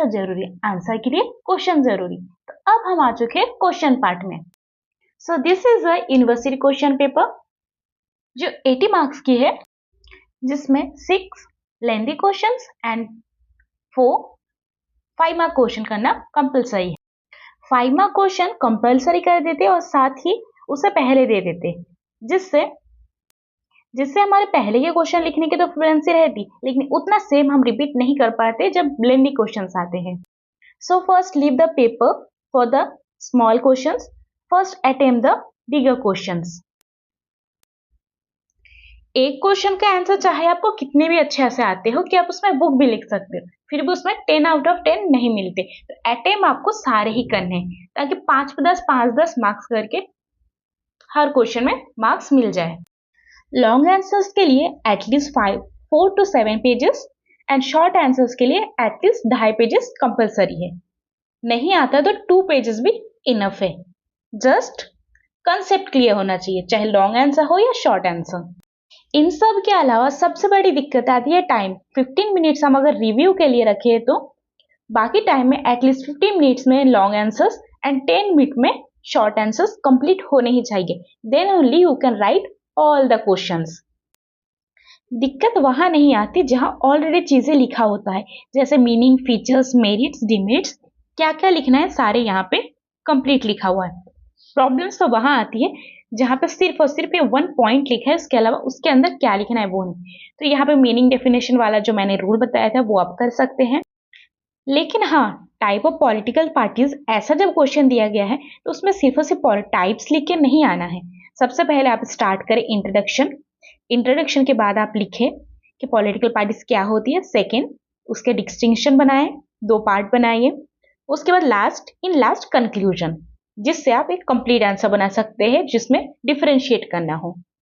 Answer जरूरी है, answer के लिए क्वेश्चन जरूरी। तो अब हम आ चुके हैं क्वेश्चन पार्ट में। So this is a university question paper जो 80 मार्क्स की है, जिसमें 6 lengthy questions and 4 5 mark question करना कंपलसरी है। 5 मार्क क्वेश्चन कंपलसरी कर देते और साथ ही उसे पहले दे देते, जिससे हमारे पहले के क्वेश्चन लिखने की तो फ्लुएंसी रहती, लेकिन उतना सेम हम रिपीट नहीं कर पाते जब लेंथी क्वेश्चंस आते हैं। So first leave the paper for the small questions, first attempt the bigger questions. एक क्वेश्चन का आंसर चाहे आपको कितने भी अच्छे से आते हो कि आप उसमें बुक भी लिख सकते हो, फिर भी उसमें 10 आउट ऑफ 10 नहीं मिलते। तो अटेम्प्ट आपको सारे ही करने हैं ताकि 5-10 मार्क्स करके हर क्वेश्चन में मार्क्स मिल जाए। लॉन्ग आंसर्स के लिए at least 4 to 7 pages and short answers के लिए एटलीस्ट 2.5 पेजेस कंपलसरी है। नहीं आता तो 2 पेजेस भी इनफ है। जस्ट कंसेप्ट क्लियर होना चाहिए, चाहे लॉन्ग आंसर हो या शॉर्ट आंसर। इन सब के अलावा सबसे बड़ी दिक्कत आती है टाइम। 15 मिनट्स हम अगर रिव्यू के लिए रखे तो बाकी टाइम में एटलीस्ट 15 मिनट्स में लॉन्ग आंसर्स एंड 10 मिनट में शॉर्ट आंसर्स कंप्लीट होने ही चाहिए। Then only you can write all the questions. दिक्कत वहां नहीं आती जहां ऑलरेडी चीजें लिखा होता है, जैसे मीनिंग, फीचर्स, मेरिट्स, डिमेरिट्स, क्या क्या लिखना है सारे यहाँ पे कंप्लीट लिखा हुआ है। प्रॉब्लम्स तो वहां आती है जहां पे सिर्फ और सिर्फ ये 1 पॉइंट लिखा है, उसके अलावा उसके अंदर क्या लिखना है वो नहीं। तो यहाँ पे मीनिंग डेफिनेशन वाला जो मैंने रूल बताया था वो आप कर सकते हैं। लेकिन हाँ, टाइप ऑफ पॉलिटिकल पार्टीज ऐसा जब क्वेश्चन दिया गया है तो उसमें सिर्फ और सिर्फ टाइप्स लिख के नहीं आना है। सबसे पहले आप स्टार्ट करें इंट्रोडक्शन के बाद आप लिखें कि पॉलिटिकल पार्टीज क्या होती है। सेकेंड, उसके डिस्टिंक्शन बनाएं, 2 पार्ट बनाइए। उसके बाद लास्ट कंक्लूजन, जिससे आप एक कंप्लीट आंसर बना सकते हैं जिसमें डिफरेंशिएट करना हो।